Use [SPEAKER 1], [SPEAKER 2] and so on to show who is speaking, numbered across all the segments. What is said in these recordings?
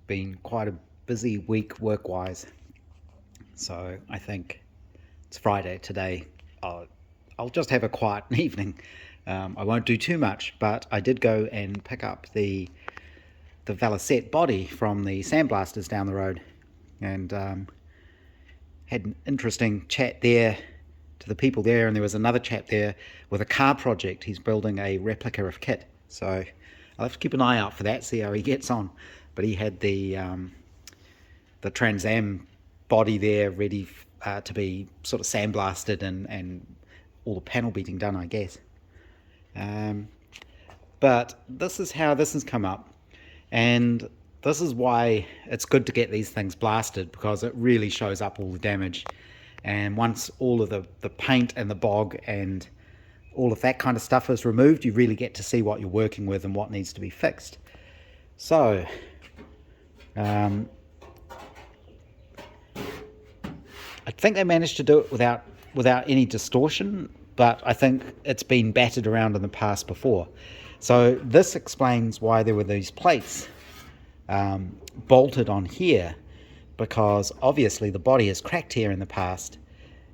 [SPEAKER 1] been quite a busy week work-wise, so I think it's Friday today. I'll just have a quiet evening. I won't do too much, but I did go and pick up the Velocette body from the sandblasters down the road, and had an interesting chat there to the people there, and there was another chap there with a car project. He's building a replica of kit, so I'll have to keep an eye out for that, see how he gets on. But he had the Trans Am body there ready to be sort of sandblasted and all the panel beating done, I guess. But this is how this has come up, and this is why it's good to get these things blasted, because it really shows up all the damage. And once all of the paint and the bog and all of that kind of stuff is removed, you really get to see what you're working with and what needs to be fixed. So I think they managed to do it without any distortion, but I think it's been battered around in the past before. So this explains why there were these plates bolted on here, because obviously the body is cracked here in the past,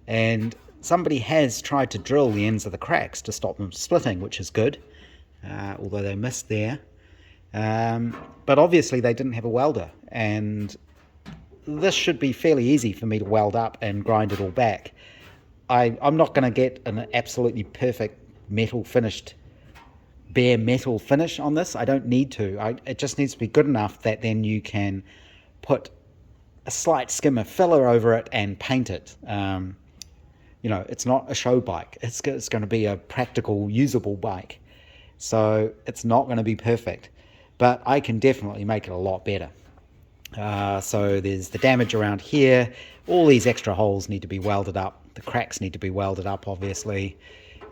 [SPEAKER 1] and somebody has tried to drill the ends of the cracks to stop them splitting, which is good, although they missed there. But obviously they didn't have a welder, and this should be fairly easy for me to weld up and grind it all back. I'm not going to get an absolutely perfect bare metal finish on this. I don't need to. It just needs to be good enough that then you can put a slight skim of filler over it and paint it. It's not a show bike. It's going to be a practical, usable bike. So it's not going to be perfect, but I can definitely make it a lot better. So there's the damage around here. All these extra holes need to be welded up. The cracks need to be welded up, obviously.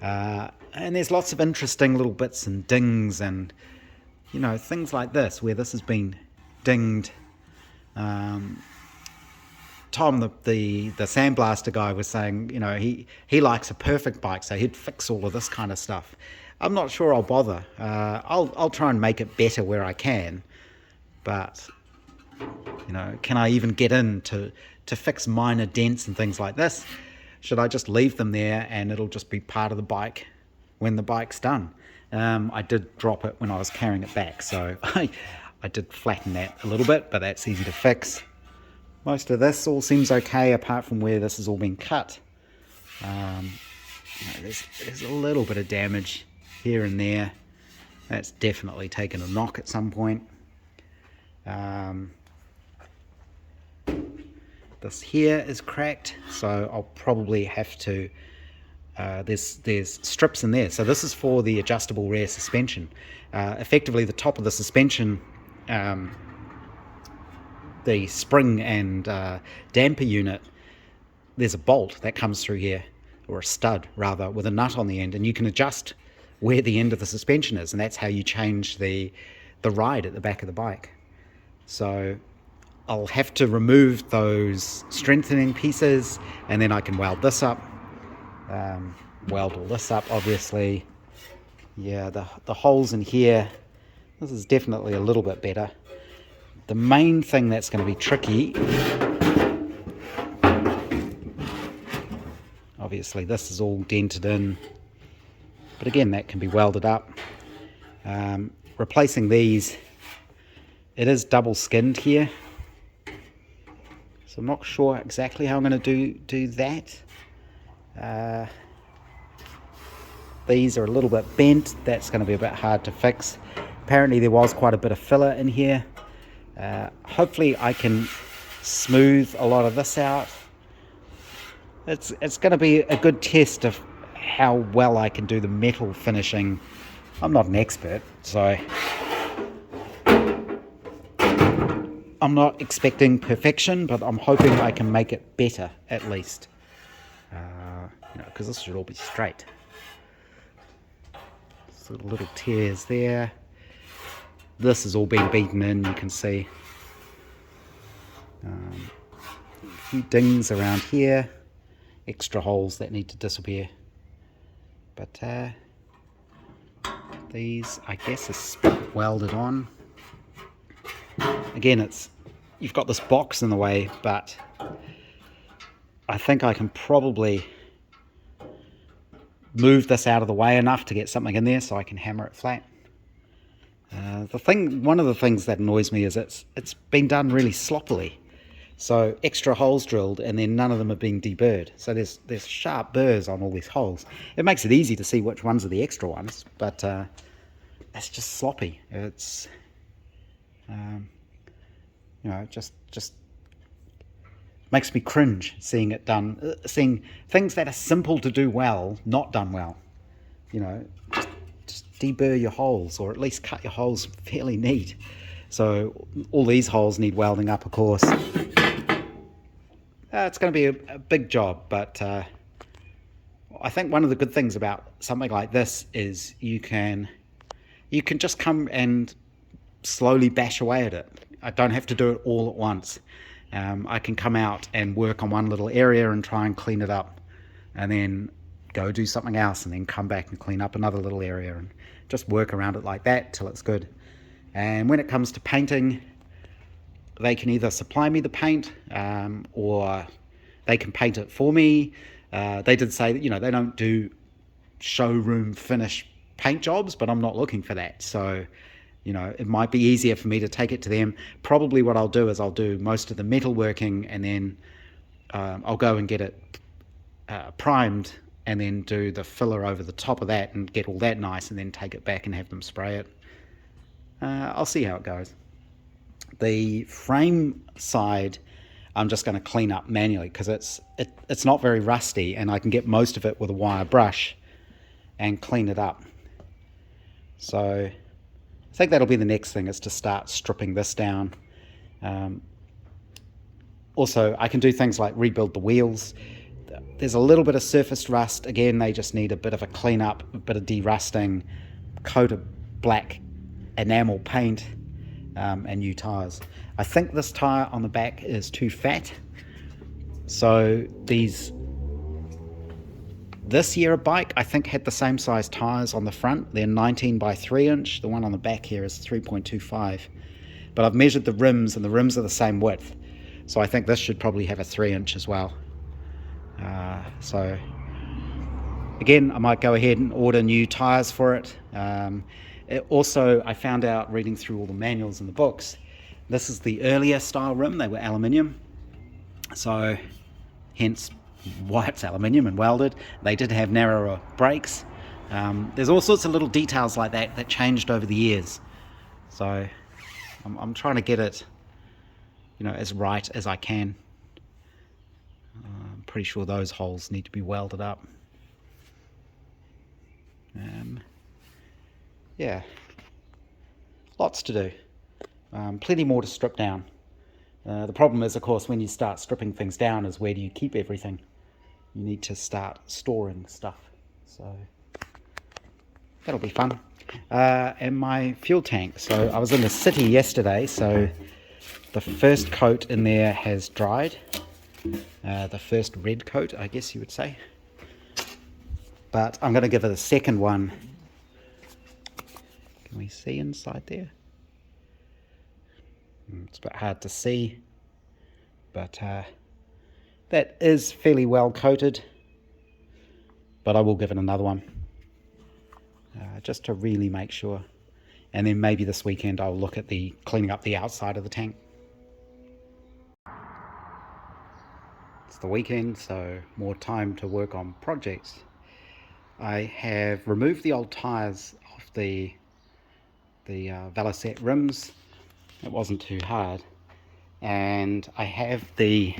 [SPEAKER 1] And there's lots of interesting little bits and dings and, things like this, where this has been dinged. Tom, the sandblaster guy, was saying, he likes a perfect bike, so he'd fix all of this kind of stuff. I'm not sure I'll bother. I'll try and make it better where I can, but can I even get in to fix minor dents and things like this? Should I just leave them there and it'll just be part of the bike when the bike's done? I did drop it when I was carrying it back, so I did flatten that a little bit, but that's easy to fix. Most of this all seems okay, apart from where this has all been cut. There's a little bit of damage here and there. That's definitely taken a knock at some point. This here is cracked, so I'll probably have to there's strips in there. So this is for the adjustable rear suspension. Effectively the top of the suspension, the spring and damper unit, there's a bolt that comes through here, or a stud rather, with a nut on the end, and you can adjust where the end of the suspension is, and that's how you change the ride at the back of the bike. So I'll have to remove those strengthening pieces, and then I can weld this up, weld all this up, obviously. Yeah, the holes in here, this is definitely a little bit better. The main thing that's going to be tricky, obviously this is all dented in, but again that can be welded up. Replacing these, it is double skinned here, so I'm not sure exactly how I'm going to do that. These are a little bit bent. That's going to be a bit hard to fix. Apparently there was quite a bit of filler in here. Hopefully I can smooth a lot of this out. It's going to be a good test of how well I can do the metal finishing. I'm not an expert, so I'm not expecting perfection, but I'm hoping I can make it better at least. Because this should all be straight. So little tears there. This has all been beaten in, you can see. A few dings around here. Extra holes that need to disappear. But these, I guess, are welded on. Again, you've got this box in the way, but I think I can probably move this out of the way enough to get something in there so I can hammer it flat. One of the things that annoys me is it's been done really sloppily. So extra holes drilled, and then none of them are being deburred. So there's sharp burrs on all these holes. It makes it easy to see which ones are the extra ones, but it's just sloppy. It's just makes me cringe seeing it done, seeing things that are simple to do well not done well. Just deburr your holes, or at least cut your holes fairly neat. So all these holes need welding up, of course. It's going to be a big job, but I think one of the good things about something like this is you can just come and slowly bash away at it. I don't have to do it all at once. I can come out and work on one little area and try and clean it up, and then go do something else, and then come back and clean up another little area, and just work around it like that till it's good. And when it comes to painting, they can either supply me the paint, or they can paint it for me. They did say that they don't do showroom finish paint jobs, but I'm not looking for that. So it might be easier for me to take it to them. Probably what I'll do is I'll do most of the metalworking, and then I'll go and get it primed, and then do the filler over the top of that and get all that nice, and then take it back and have them spray it. I'll see how it goes. The frame side I'm just going to clean up manually, because it's not very rusty, and I can get most of it with a wire brush and clean it up. So I think that'll be the next thing, is to start stripping this down. Also, I can do things like rebuild the wheels. There's a little bit of surface rust. Again, they just need a bit of a clean up, a bit of de-rusting, coat of black enamel paint, and new tires. I think this tire on the back is too fat. So this year bike, I think, had the same size tires on the front. They're 19 by 3 inch. The one on the back here is 3.25. But I've measured the rims, and the rims are the same width. So I think this should probably have a 3 inch as well. So again, I might go ahead and order new tires for it. Also, I found out reading through all the manuals and the books, this is the earlier style rim. They were aluminium, so hence why it's aluminium and welded. They did have narrower brakes. There's all sorts of little details like that changed over the years. So I'm trying to get it, as right as I can. I'm pretty sure those holes need to be welded up. Yeah, lots to do. Plenty more to strip down. The problem is, of course, when you start stripping things down, is where do you keep everything? You need to start storing stuff. So that'll be fun. And my fuel tank. So I was in the city yesterday, so the first coat in there has dried. The first red coat, I guess you would say. But I'm going to give it a second one. Can we see inside there? It's a bit hard to see, but that is fairly well coated, but I will give it another one, just to really make sure. And then maybe this weekend I'll look at cleaning up the outside of the tank. It's the weekend, so more time to work on projects. I have removed the old tires off the Velocette rims. It wasn't too hard, and I have the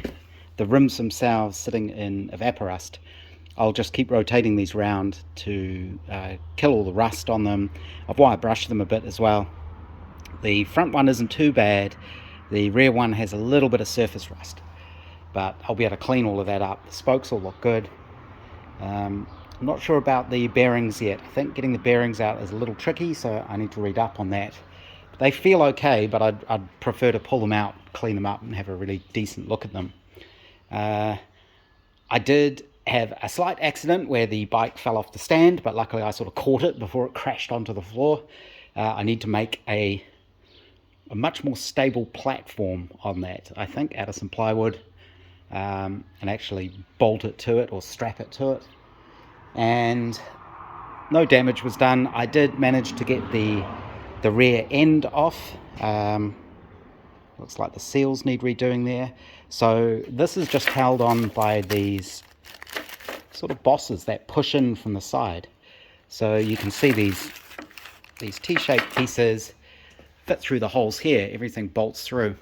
[SPEAKER 1] rims themselves sitting in evaporust. I'll just keep rotating these round to kill all the rust on them. I've wire brushed them a bit as well. The front one isn't too bad. The rear one has a little bit of surface rust, but I'll be able to clean all of that up. The spokes all look good. I'm not sure about the bearings yet. I think getting the bearings out is a little tricky, so I need to read up on that. They feel okay, but I'd prefer to pull them out, clean them up, and have a really decent look at them. I did have a slight accident where the bike fell off the stand, but luckily I sort of caught it before it crashed onto the floor. I need to make a a much more stable platform on that, I think, out of some plywood, and actually bolt it to it or strap it to it. And no damage was done. I did manage to get the rear end off. Looks like the seals need redoing there. So this is just held on by these sort of bosses that push in from the side. So you can see these T-shaped pieces fit through the holes here. Everything bolts through,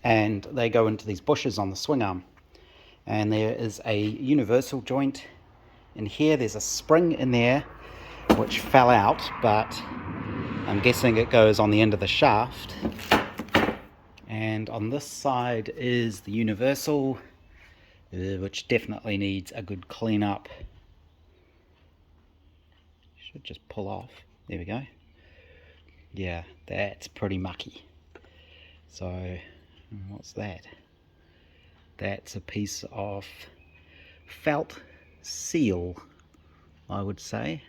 [SPEAKER 1] and they go into these bushes on the swing arm. And there is a universal joint in here. There's a spring in there which fell out, but I'm guessing it goes on the end of the shaft. And on this side is the universal, which definitely needs a good clean up. Should just pull off. There we go. Yeah, that's pretty mucky. So what's that? That's a piece of felt seal, I would say,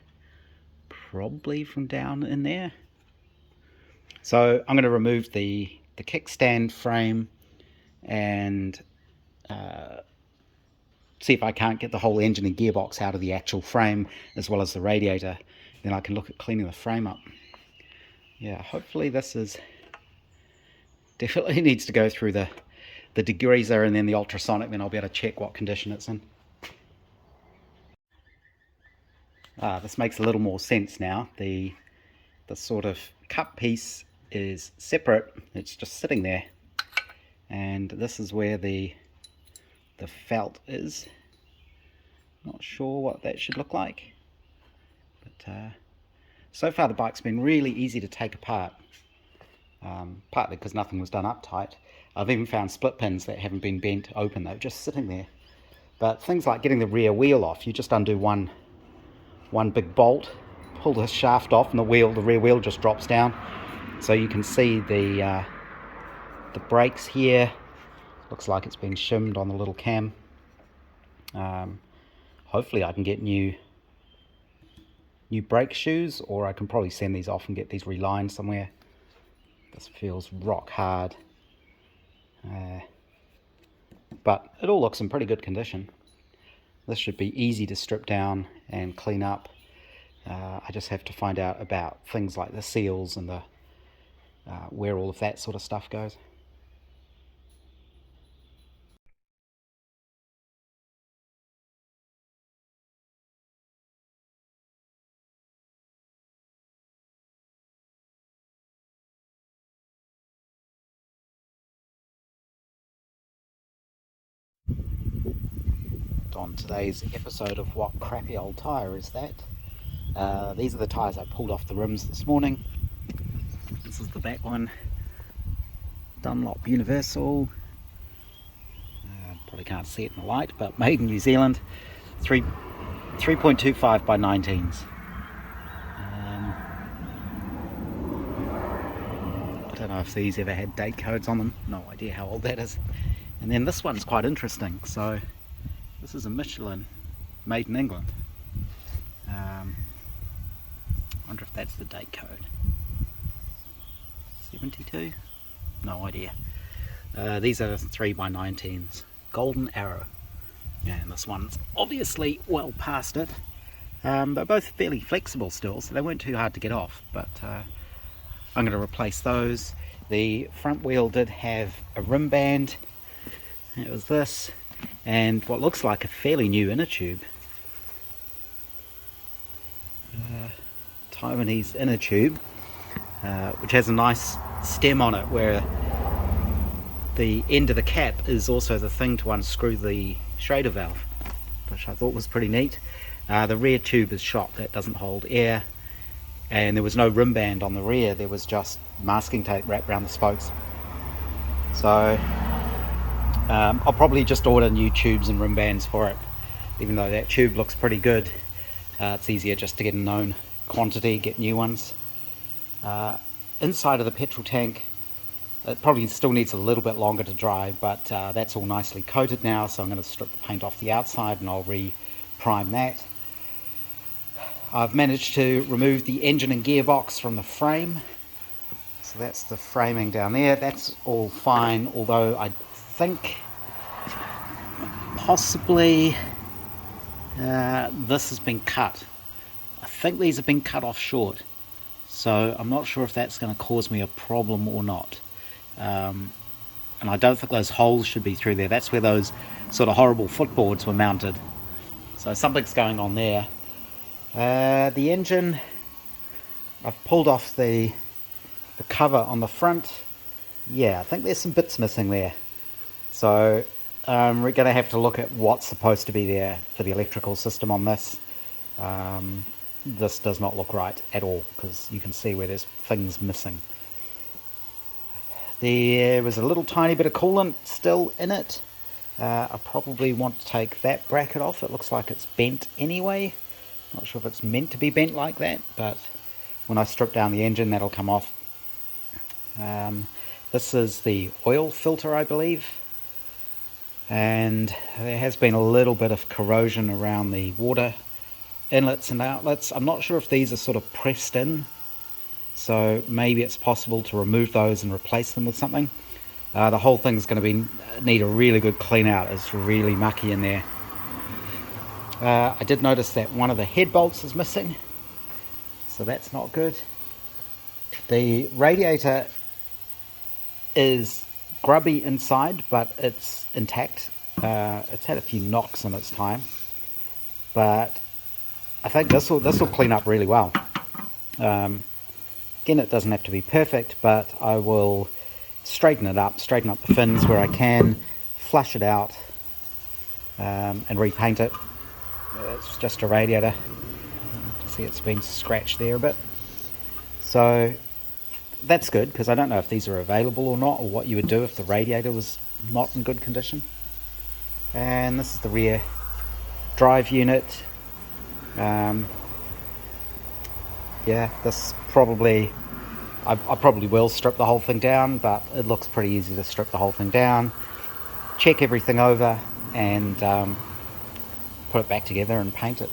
[SPEAKER 1] probably from down in there. So I'm going to remove the kickstand frame and see if I can't get the whole engine and gearbox out of the actual frame as well as the radiator. Then I can look at cleaning the frame up. Yeah, hopefully this is definitely needs to go through the degreaser and then the ultrasonic, then I'll be able to check what condition it's in. This makes a little more sense now. The sort of cup piece is separate, it's just sitting there, and this is where the felt is. Not sure what that should look like, but so far the bike's been really easy to take apart, partly because nothing was done up tight. I've even found split pins that haven't been bent open, they're just sitting there. But things like getting the rear wheel off, you just undo one big bolt, pull the shaft off, and the rear wheel just drops down. So you can see the brakes here. Looks like it's been shimmed on the little cam. Hopefully I can get new brake shoes, or I can probably send these off and get these relined somewhere. This feels rock hard. But it all looks in pretty good condition. This should be easy to strip down and clean up. I just have to find out about things like the seals and the where all of that sort of stuff goes. On today's episode of What Crappy Old Tyre Is That? These are the tyres I pulled off the rims this morning. This is the back one, Dunlop Universal. Probably can't see it in the light, but made in New Zealand. 3.25 by 19s. I don't know if these ever had date codes on them. No idea how old that is. And then this one's quite interesting. So this is a Michelin, made in England. Wonder if that's the date code. 72? No idea. These are 3 by 19s. Golden Arrow. Yeah, and this one's obviously well past it. They're both fairly flexible still, so they weren't too hard to get off, but I'm going to replace those. The front wheel did have a rim band. It was this, and what looks like a fairly new inner tube. Taiwanese inner tube, which has a nice stem on it where the end of the cap is also the thing to unscrew the Schrader valve, which I thought was pretty neat. The rear tube is shot, that doesn't hold air, and there was no rim band on the rear, there was just masking tape wrapped around the spokes. So I'll probably just order new tubes and rim bands for it. Even though that tube looks pretty good, it's easier just to get a known quantity, get new ones. Inside of the petrol tank, it probably still needs a little bit longer to dry, but that's all nicely coated now, so I'm going to strip the paint off the outside and I'll re-prime that. I've managed to remove the engine and gearbox from the frame, So that's the framing down there. That's all fine, although I think possibly this has been cut. I think these have been cut off short, so I'm not sure if that's going to cause me a problem or not. And I don't think those holes should be through there. That's where those sort of horrible footboards were mounted. So something's going on there. The engine, I've pulled off the cover on the front. Yeah, I think there's some bits missing there. So we're going to have to look at what's supposed to be there for the electrical system on this. This does not look right at all, because you can see where there's things missing. There was a little tiny bit of coolant still in it. I probably want to take that bracket off. It looks like it's bent anyway. Not sure if it's meant to be bent like that, but when I strip down the engine, that'll come off. This is the oil filter, I believe. And there has been a little bit of corrosion around the water inlets and outlets. I'm not sure if these are sort of pressed in, so maybe it's possible to remove those and replace them with something. The whole thing's going to need a really good clean out. It's really mucky in there. I did notice that one of the head bolts is missing, so that's not good. The radiator is grubby inside, but it's intact. It's had a few knocks in its time, but I think this will clean up really well. Again, it doesn't have to be perfect, but I will straighten up the fins where I can, flush it out, and repaint it. It's just a radiator. You see it's been scratched there a bit. So that's good, because I don't know if these are available or not, or what you would do if the radiator was not in good condition. And this is the rear drive unit. Yeah, this probably, I probably will strip the whole thing down, but it looks pretty easy to strip the whole thing down, check everything over, and put it back together and paint it.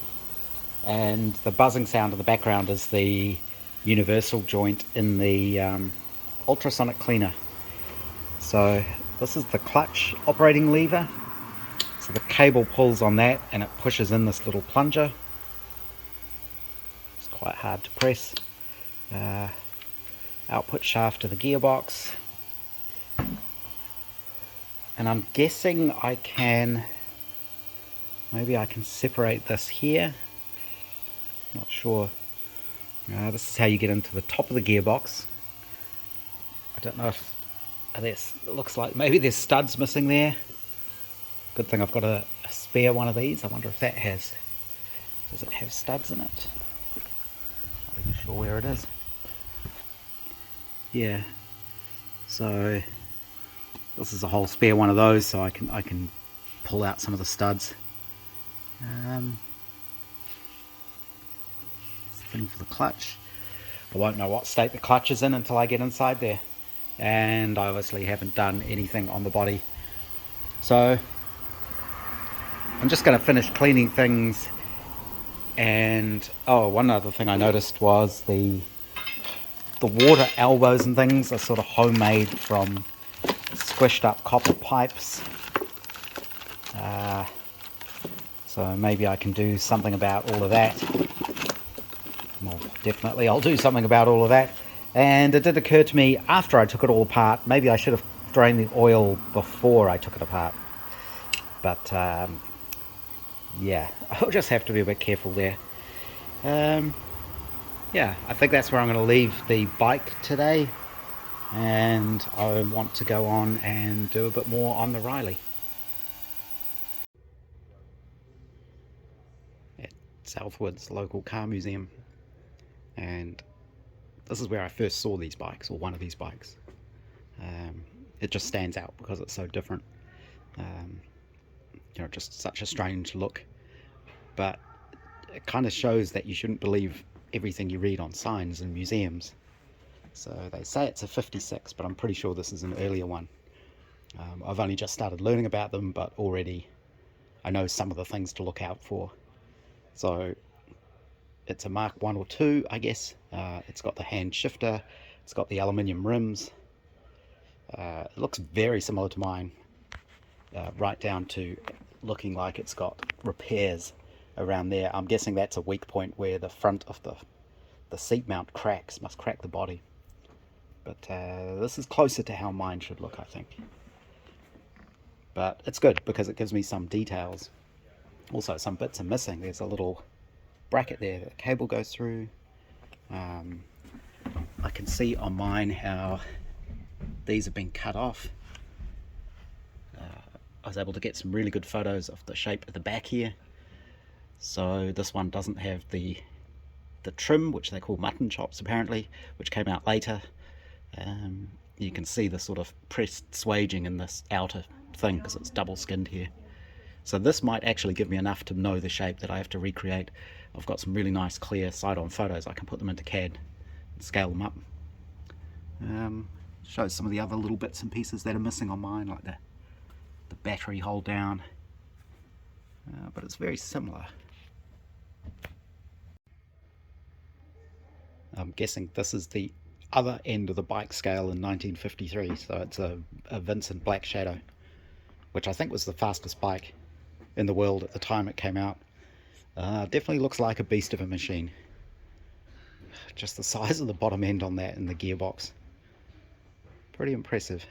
[SPEAKER 1] And the buzzing sound in the background is the universal joint in the ultrasonic cleaner. So this is the clutch operating lever. So the cable pulls on that and it pushes in this little plunger. It's quite hard to press. Output shaft to the gearbox. And I'm guessing maybe I can separate this here. Not sure. This is how you get into the top of the gearbox. I don't know if it looks like maybe there's studs missing there. Good thing I've got a spare one of these. I wonder if that does it have studs in it? Not even sure where it is. Yeah, so this is a whole spare one of those, so I can pull out some of the studs. Thing for the clutch. I won't know what state the clutch is in until I get inside there, and I obviously haven't done anything on the body, so I'm just going to finish cleaning things. And one other thing I noticed was the water elbows and things are sort of homemade from squished up copper pipes. So maybe I can do something about all of that. Well, definitely I'll do something about all of that. And it did occur to me after I took it all apart, maybe I should have drained the oil before I took it apart. But yeah, I'll just have to be a bit careful there. Yeah, I think that's where I'm going to leave the bike today, and I want to go on and do a bit more on the Riley. At Southwood's local car museum, and this is where I first saw these bikes, or one of these bikes. It just stands out because it's so different. Just such a strange look, but it kind of shows that you shouldn't believe everything you read on signs in museums. So they say it's a 56, but I'm pretty sure this is an earlier one. I've only just started learning about them, but already I know some of the things to look out for. So it's a Mark 1 or 2, I guess. It's got the hand shifter, It's got the aluminium rims. It looks very similar to mine, right down to looking like it's got repairs around there. I'm guessing that's a weak point where the front of the seat mount cracks, must crack the body. But this is closer to how mine should look, I think. But it's good because it gives me some details. Also, some bits are missing. There's a little bracket there that the cable goes through. I can see on mine how these have been cut off. I was able to get some really good photos of the shape of the back here. So this one doesn't have the trim, which they call mutton chops apparently, which came out later. You can see the sort of pressed swaging in this outer thing because it's double skinned here. So this might actually give me enough to know the shape that I have to recreate. I've got some really nice clear side-on photos. I can put them into CAD and scale them up. Shows some of the other little bits and pieces that are missing on mine, like the battery hold down, but it's very similar. I'm guessing this is the other end of the bike scale in 1953, so it's a Vincent Black Shadow, which I think was the fastest bike in the world at the time it came out. Definitely looks like a beast of a machine. Just the size of the bottom end on that and the gearbox. Pretty impressive.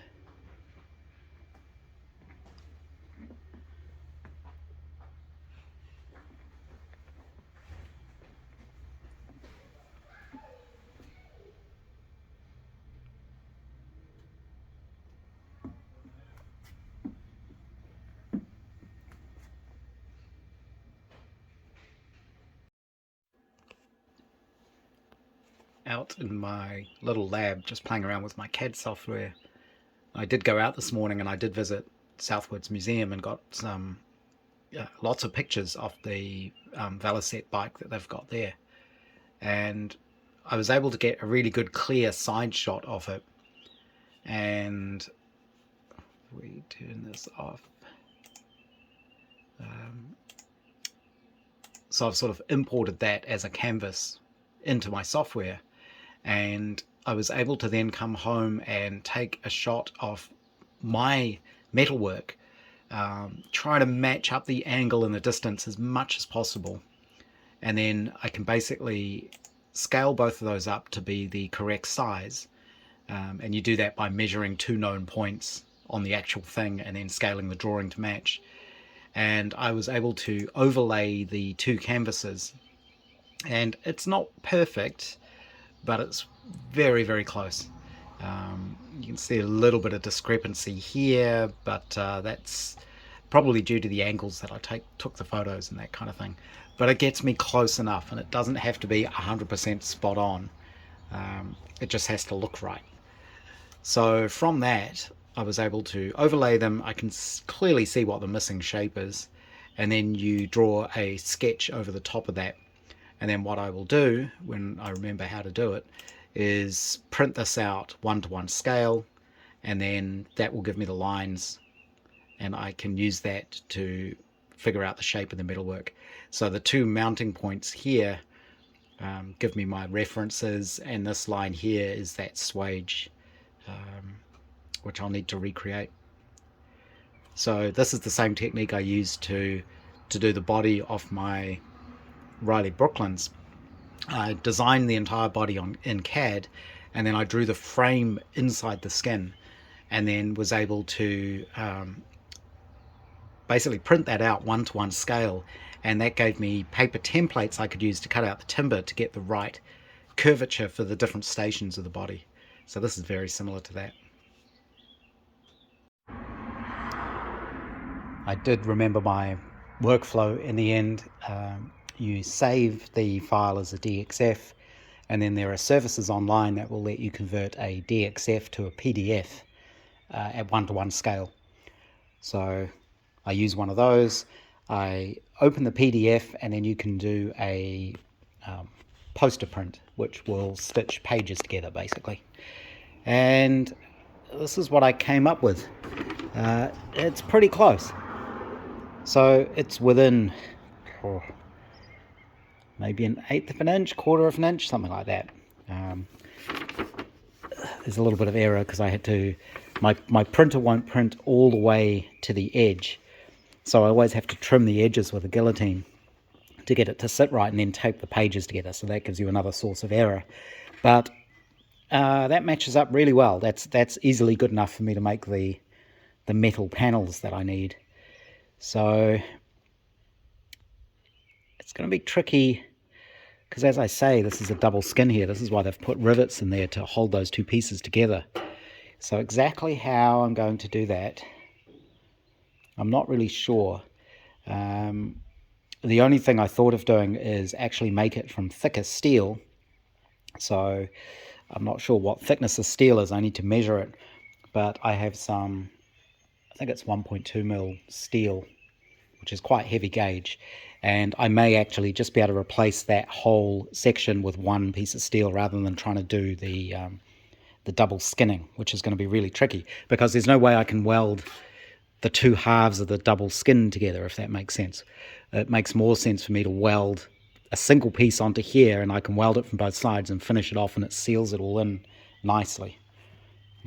[SPEAKER 1] Out in my little lab just playing around with my CAD software. I did go out this morning and I did visit Southwards Museum and got some lots of pictures of the Velocette bike that they've got there, and I was able to get a really good clear side shot of it. And if we turn this off, so I've sort of imported that as a canvas into my software, and I was able to then come home and take a shot of my metalwork, try to match up the angle and the distance as much as possible, and then I can basically scale both of those up to be the correct size, and you do that by measuring two known points on the actual thing and then scaling the drawing to match. And I was able to overlay the two canvases, and it's not perfect, but it's very, very close. You can see a little bit of discrepancy here, but that's probably due to the angles that I took the photos and that kind of thing. But it gets me close enough, and it doesn't have to be 100% spot on. It just has to look right. So from that, I was able to overlay them. I can clearly see what the missing shape is, and then you draw a sketch over the top of that. And then what I will do, when I remember how to do it, is print this out 1:1 scale, and then that will give me the lines, and I can use that to figure out the shape of the metalwork. So the two mounting points here give me my references, and this line here is that swage, which I'll need to recreate. So this is the same technique I used to do the body of my Riley Brooklyns. I designed the entire body in CAD, and then I drew the frame inside the skin, and then was able to basically print that out 1:1 scale, and that gave me paper templates I could use to cut out the timber to get the right curvature for the different stations of the body. So this is very similar to that. I did remember my workflow in the end. You save the file as a DXF, and then there are services online that will let you convert a DXF to a PDF at 1:1 scale. So I use one of those. I open the PDF, and then you can do a poster print, which will stitch pages together basically. And this is what I came up with. It's pretty close. So it's within maybe 1/8 of an inch, 1/4 of an inch, something like that. there's a little bit of error because I had to, my printer won't print all the way to the edge, so I always have to trim the edges with a guillotine to get it to sit right, and then tape the pages together, so that gives you another source of error. But that matches up really well. That's easily good enough for me to make the metal panels that I need. So it's going to be tricky because, as I say, this is a double skin here. This is why they've put rivets in there to hold those two pieces together. So exactly how I'm going to do that, I'm not really sure. The only thing I thought of doing is actually make it from thicker steel. So I'm not sure what thickness the steel is. I need to measure it. But I have some, I think it's 1.2 mil steel, which is quite heavy gauge. And I may actually just be able to replace that whole section with one piece of steel rather than trying to do the double skinning, which is going to be really tricky because there's no way I can weld the two halves of the double skin together, if that makes sense. It makes more sense for me to weld a single piece onto here, and I can weld it from both sides and finish it off, and it seals it all in nicely.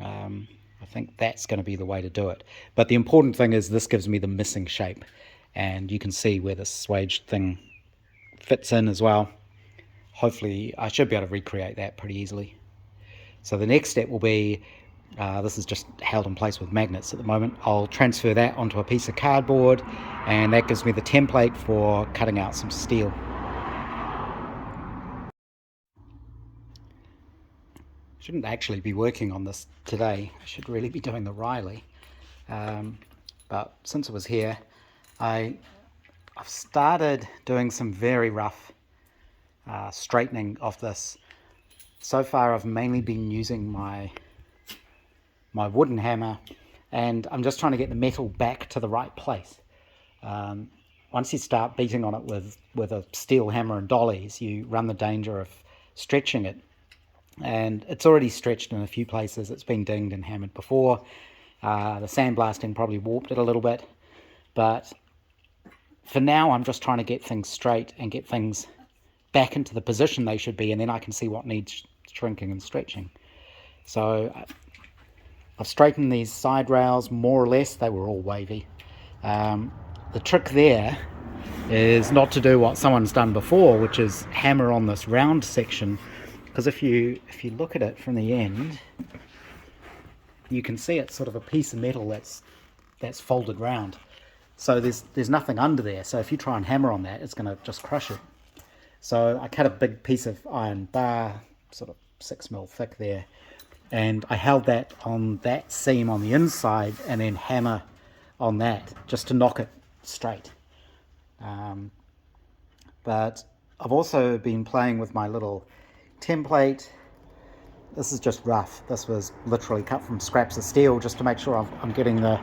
[SPEAKER 1] I think that's going to be the way to do it. But the important thing is this gives me the missing shape, and you can see where the swage thing fits in as well. Hopefully I should be able to recreate that pretty easily. So the next step will be, this is just held in place with magnets at the moment. I'll transfer that onto a piece of cardboard, and that gives me the template for cutting out some steel. Shouldn't actually be working on this today. I should really be doing the Riley. But since it was here, I've started doing some very rough straightening of this. So far I've mainly been using my wooden hammer, and I'm just trying to get the metal back to the right place. Once you start beating on it with a steel hammer and dollies, you run the danger of stretching it. And it's already stretched in a few places. It's been dinged and hammered before. The sandblasting probably warped it a little bit. But for now, I'm just trying to get things straight and get things back into the position they should be, and then I can see what needs shrinking and stretching. So I've straightened these side rails more or less. They were all wavy. The trick there is not to do what someone's done before, which is hammer on this round section, because if you look at it from the end, you can see it's sort of a piece of metal that's folded round. So there's nothing under there. So if you try and hammer on that, it's going to just crush it. So I cut a big piece of iron bar, sort of 6 mil thick there, and I held that on that seam on the inside and then hammer on that just to knock it straight. But I've also been playing with my little template. This is just rough. This was literally cut from scraps of steel just to make sure I'm getting the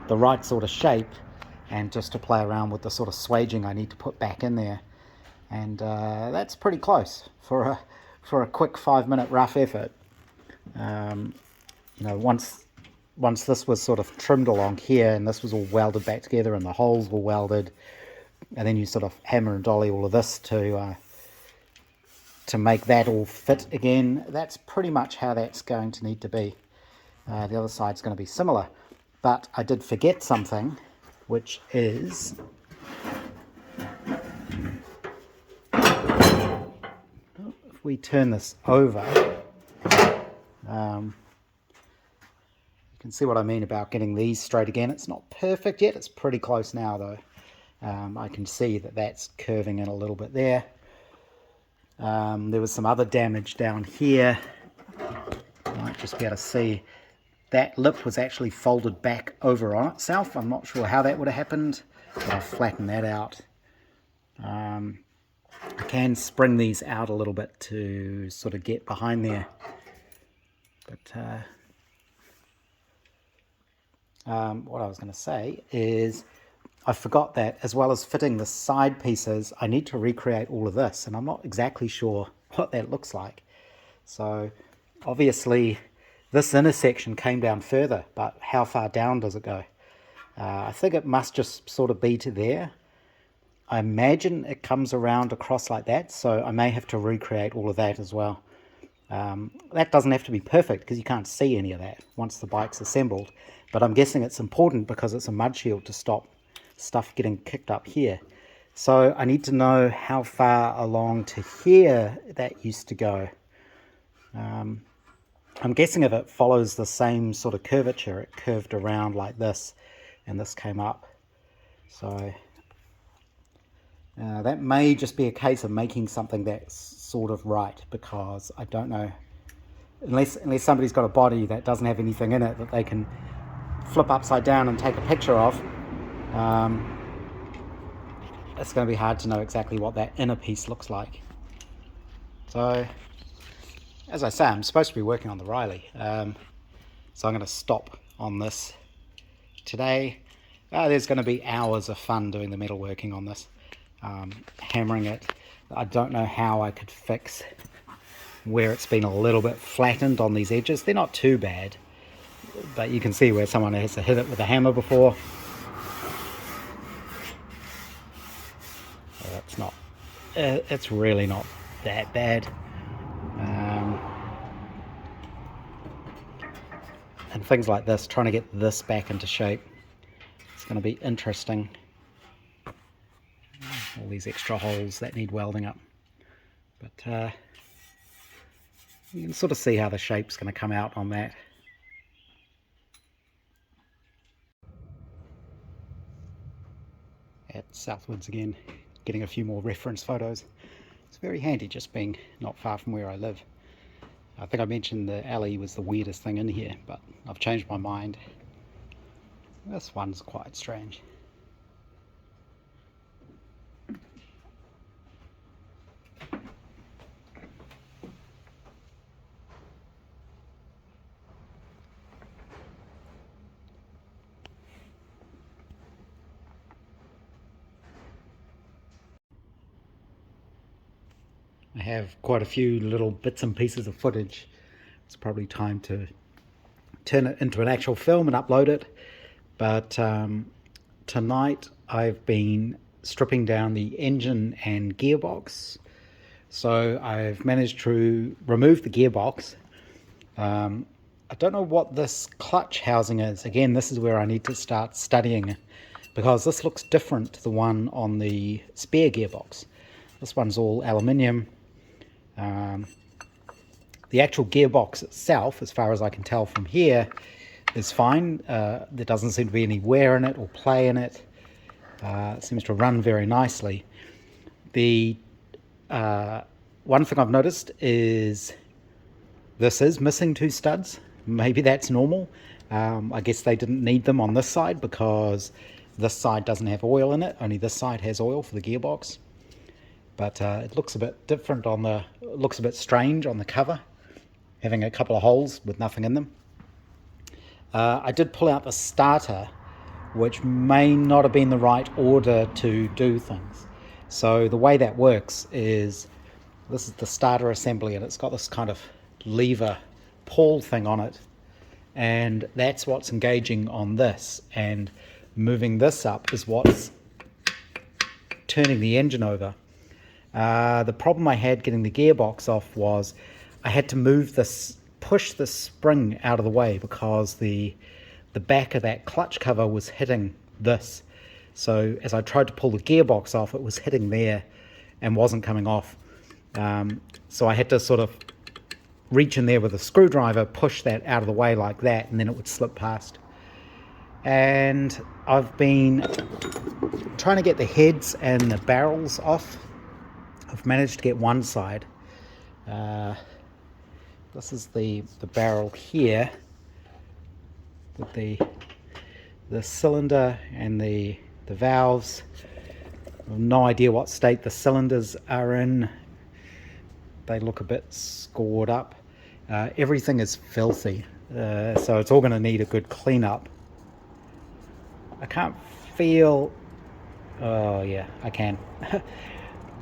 [SPEAKER 1] right sort of shape, and just to play around with the sort of swaging I need to put back in there. And that's pretty close for a quick 5-minute rough effort. You know, once this was sort of trimmed along here and this was all welded back together and the holes were welded, and then you sort of hammer and dolly all of this to make that all fit again, that's pretty much how that's going to need to be. The other side's going to be similar. But I did forget something, which is if we turn this over, you can see what I mean about getting these straight again. It's not perfect yet. It's pretty close now, though. I can see that that's curving in a little bit there. There was some other damage down here. You might just be able to see that lip was actually folded back over on itself. I'm not sure how that would have happened, but I'll flatten that out. I can spring these out a little bit to sort of get behind there. But what I was going to say is I forgot that as well as fitting the side pieces, I need to recreate all of this, and I'm not exactly sure what that looks like. So obviously this intersection came down further, but how far down does it go? I think it must just sort of be to there. I imagine it comes around across like that, so I may have to recreate all of that as well. That doesn't have to be perfect because you can't see any of that once the bike's assembled, but I'm guessing it's important because it's a mud shield to stop stuff getting kicked up here. So I need to know how far along to here that used to go. I'm guessing if it follows the same sort of curvature, it curved around like this and this came up. So that may just be a case of making something that's sort of right, because I don't know, unless somebody's got a body that doesn't have anything in it that they can flip upside down and take a picture of, it's going to be hard to know exactly what that inner piece looks like. So as I say, I'm supposed to be working on the Riley, so I'm going to stop on this today. There's going to be hours of fun doing the metalworking on this, hammering it. I don't know how I could fix where it's been a little bit flattened on these edges. They're not too bad, but you can see where someone has to hit it with a hammer before. It's really not that bad. And things like this, trying to get this back into shape, it's going to be interesting. All these extra holes that need welding up, but you can sort of see how the shape's going to come out on that. At Southwards again, getting a few more reference photos. It's very handy just being not far from where I live. I think I mentioned the alley was the weirdest thing in here, but I've changed my mind. This one's quite strange. I have quite a few little bits and pieces of footage. It's probably time to turn it into an actual film and upload it. But tonight I've been stripping down the engine and gearbox. So I've managed to remove the gearbox. I don't know what this clutch housing is. Again, this is where I need to start studying, because this looks different to the one on the spare gearbox. This one's all aluminium. The actual gearbox itself, as far as I can tell from here, is fine. There doesn't seem to be any wear in it or play in it. It seems to run very nicely. The one thing I've noticed is this is missing two studs. Maybe that's normal. I guess they didn't need them on this side because this side doesn't have oil in it. Only this side has oil for the gearbox. But it looks a bit different on the, looks a bit strange on the cover, having a couple of holes with nothing in them. I did pull out the starter, which may not have been the right order to do things. So the way that works is, this is the starter assembly and it's got this kind of lever pawl thing on it, and that's what's engaging on this, and moving this up is what's turning the engine over. The problem I had getting the gearbox off was I had to move this, push the spring out of the way, because the back of that clutch cover was hitting this. So as I tried to pull the gearbox off, it was hitting there and wasn't coming off. So I had to sort of reach in there with a screwdriver, push that out of the way like that, and then it would slip past. And I've been trying to get the heads and the barrels off. I've managed to get one side. This is the barrel here with the cylinder and the valves. I have no idea what state the cylinders are in. They look a bit scored up. Everything is filthy, so it's all going to need a good cleanup. I can't feel, oh yeah, I can.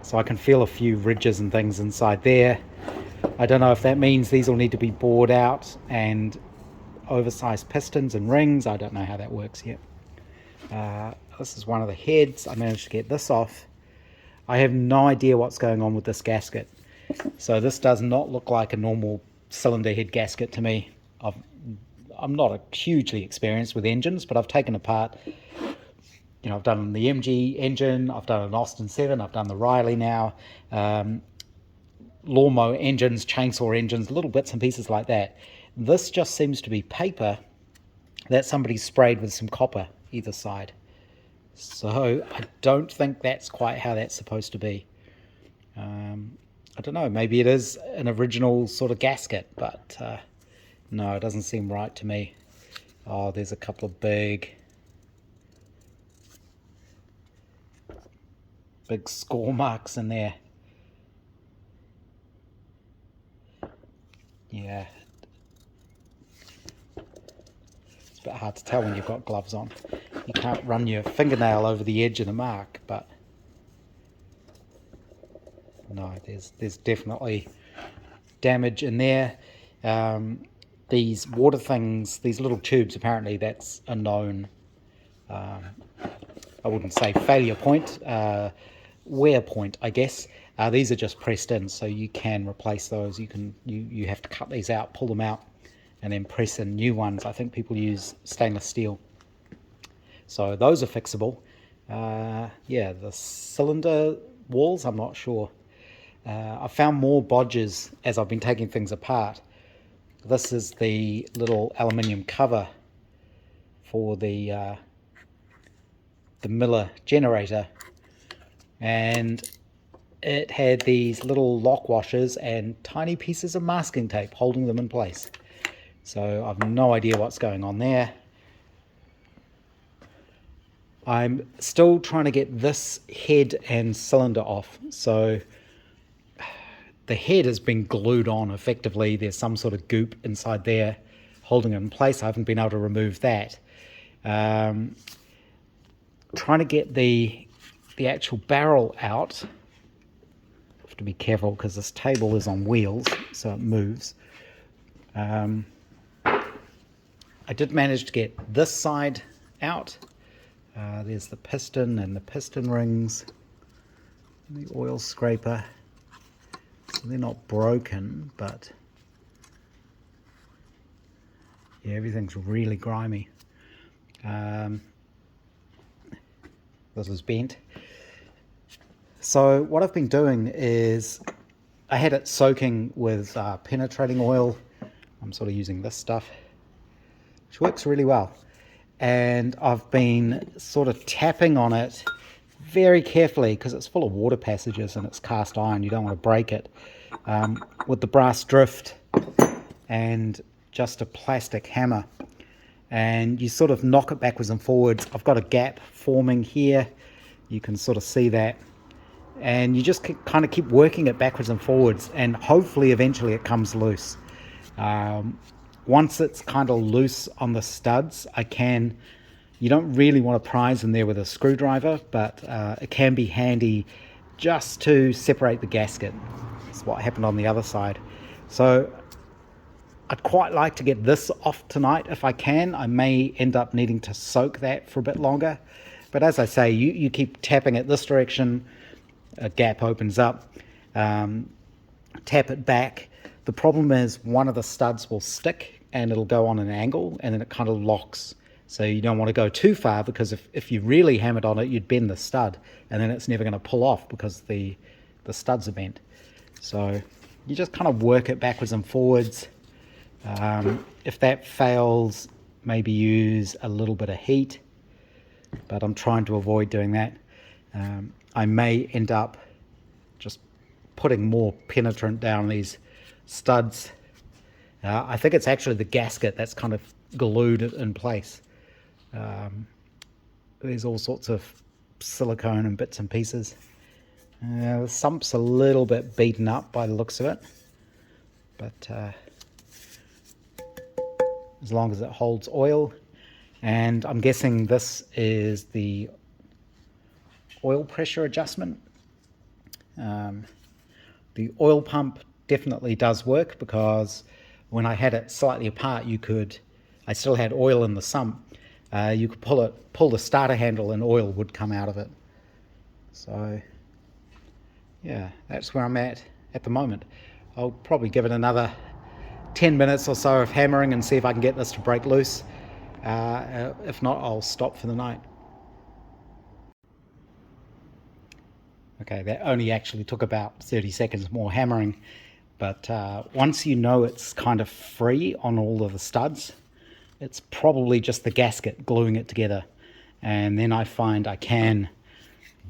[SPEAKER 1] So I can feel a few ridges and things inside there. I don't know if that means these will need to be bored out and oversized pistons and rings. I don't know how that works yet. This is one of the heads. I managed to get this off. I have no idea what's going on with this gasket. So this does not look like a normal cylinder head gasket to me. I'm not hugely experienced with engines, but I've taken apart, I've done the MG engine, I've done an Austin 7, I've done the Riley now, lawnmower engines, chainsaw engines, little bits and pieces like that. This just seems to be paper that somebody sprayed with some copper either side. So I don't think that's quite how that's supposed to be. I don't know, maybe it is an original sort of gasket, but no, it doesn't seem right to me. Oh, there's a couple of big score marks in there. Yeah. It's a bit hard to tell when you've got gloves on. You can't run your fingernail over the edge of the mark, but no, there's definitely damage in there. These water things, these little tubes, apparently that's a known, I wouldn't say failure point, wear point, I guess. These are just pressed in, so you can replace those. You have to cut these out, pull them out, and then press in new ones. I think people use stainless steel. So those are fixable. Yeah, the cylinder walls, I'm not sure. I found more bodges as I've been taking things apart. This is the little aluminium cover for the Miller generator, and it had these little lock washers and tiny pieces of masking tape holding them in place. So I've no idea what's going on there. I'm still trying to get this head and cylinder off. So the head has been glued on effectively. There's some sort of goop inside there holding it in place. I haven't been able to remove that. Trying to get the actual barrel out. I have to be careful because this table is on wheels, so it moves. I did manage to get this side out. There's the piston and the piston rings, and the oil scraper. So they're not broken, but yeah, everything's really grimy. This is bent. So what I've been doing is I had it soaking with penetrating oil. I'm sort of using this stuff, which works really well. And I've been sort of tapping on it very carefully because it's full of water passages and it's cast iron. You don't want to break it. With the brass drift and just a plastic hammer. And you sort of knock it backwards and forwards. I've got a gap forming here. You can sort of see that. And you just kind of keep working it backwards and forwards, and hopefully eventually it comes loose. Once it's kind of loose on the studs, you don't really want to prise in there with a screwdriver, but it can be handy just to separate the gasket. That's what happened on the other side. So I'd quite like to get this off tonight if I can. I may end up needing to soak that for a bit longer. But as I say, you keep tapping it this direction, a gap opens up, tap it back. The problem is one of the studs will stick and it'll go on an angle and then it kind of locks. So you don't want to go too far, because if you really hammered on it, you'd bend the stud and then it's never going to pull off because the studs are bent. So you just kind of work it backwards and forwards. If that fails, maybe use a little bit of heat, but I'm trying to avoid doing that. I may end up just putting more penetrant down these studs. I think it's actually the gasket that's kind of glued in place. There's all sorts of silicone and bits and pieces. The sump's a little bit beaten up by the looks of it, but as long as it holds oil. And I'm guessing this is the oil pressure adjustment. The oil pump definitely does work, because when I had it slightly apart, I still had oil in the sump. You could pull the starter handle and oil would come out of it. So yeah, that's where I'm at at the moment. I'll probably give it another 10 minutes or so of hammering and see if I can get this to break loose. If not, I'll stop for the night. Okay, that only actually took about 30 seconds more hammering, but once you know it's kind of free on all of the studs, it's probably just the gasket gluing it together. And then I find I can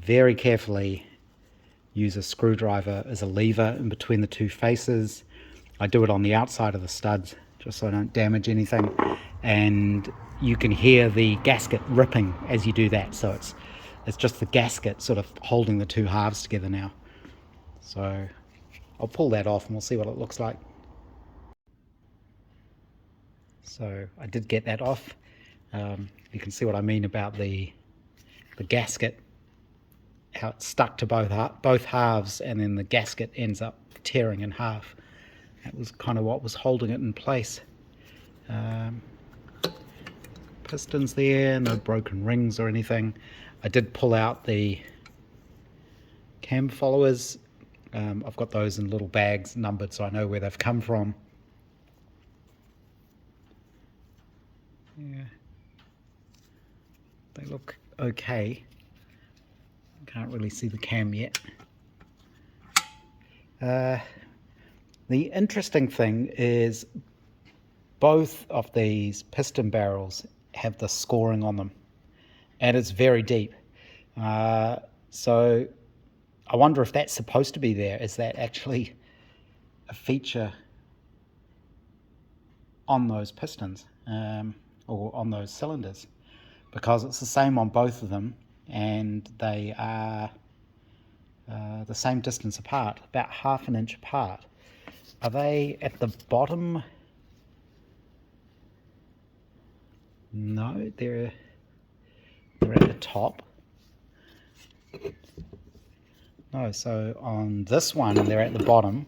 [SPEAKER 1] very carefully use a screwdriver as a lever in between the two faces. I do it on the outside of the studs just so I don't damage anything, and you can hear the gasket ripping as you do that. So it's just the gasket sort of holding the two halves together now. So I'll pull that off and we'll see what it looks like. So I did get that off. You can see what I mean about the gasket, how it's stuck to both halves, and then the gasket ends up tearing in half. That was kind of what was holding it in place. Pistons there, no broken rings or anything. I did pull out the cam followers. I've got those in little bags numbered so I know where they've come from. Yeah, they look okay. Can't really see the cam yet. The interesting thing is both of these piston barrels have the scoring on them, and it's very deep. So I wonder if that's supposed to be there. Is that actually a feature on those pistons or on those cylinders? Because it's the same on both of them, and they are the same distance apart, about ½ an inch apart. Are they at the bottom? No, they're at the top. No, so on this one they're at the bottom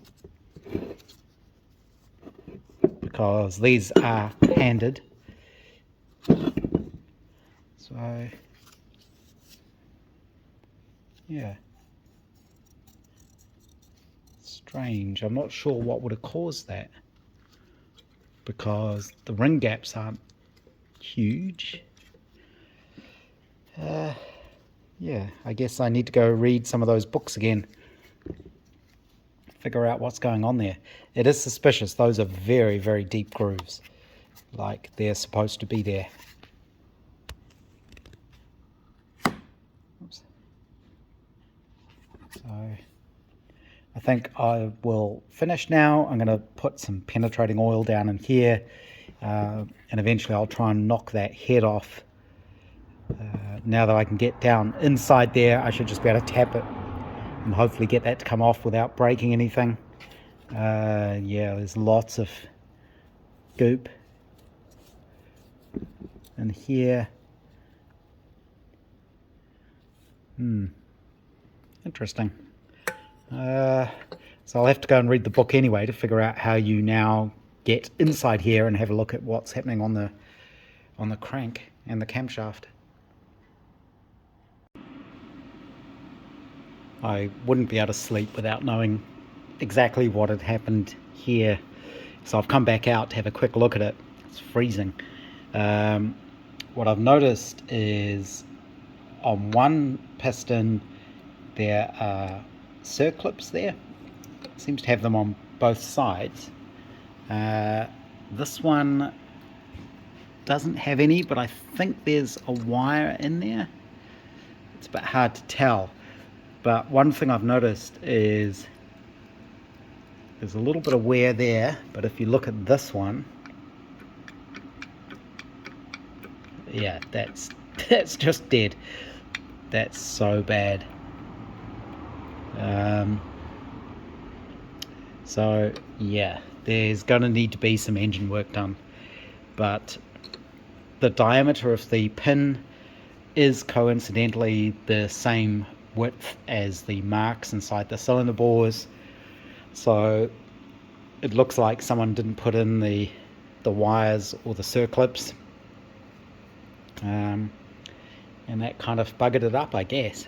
[SPEAKER 1] because these are handed. So yeah, strange. I'm not sure what would have caused that, because the ring gaps aren't huge. Yeah, I guess I need to go read some of those books again, figure out what's going on there. It is suspicious. Those are very, very deep grooves, like they're supposed to be there. Oops. So I think I will finish now. I'm going to put some penetrating oil down in here, and eventually I'll try and knock that head off. Now that I can get down inside there, I should just be able to tap it and hopefully get that to come off without breaking anything. Yeah, there's lots of goop in here. Interesting. So I'll have to go and read the book anyway to figure out how you now get inside here and have a look at what's happening on the crank and the camshaft. I wouldn't be able to sleep without knowing exactly what had happened here. So I've come back out to have a quick look at it. It's freezing. What I've noticed is on one piston there are circlips there. It seems to have them on both sides. This one doesn't have any, but I think there's a wire in there. It's a bit hard to tell. But one thing I've noticed is there's a little bit of wear there, but if you look at this one, yeah, that's just dead. That's so bad. So yeah, there's going to need to be some engine work done, but the diameter of the pin is coincidentally the same width as the marks inside the cylinder bores, so it looks like someone didn't put in the wires or the circlips, and that kind of buggered it up, I guess.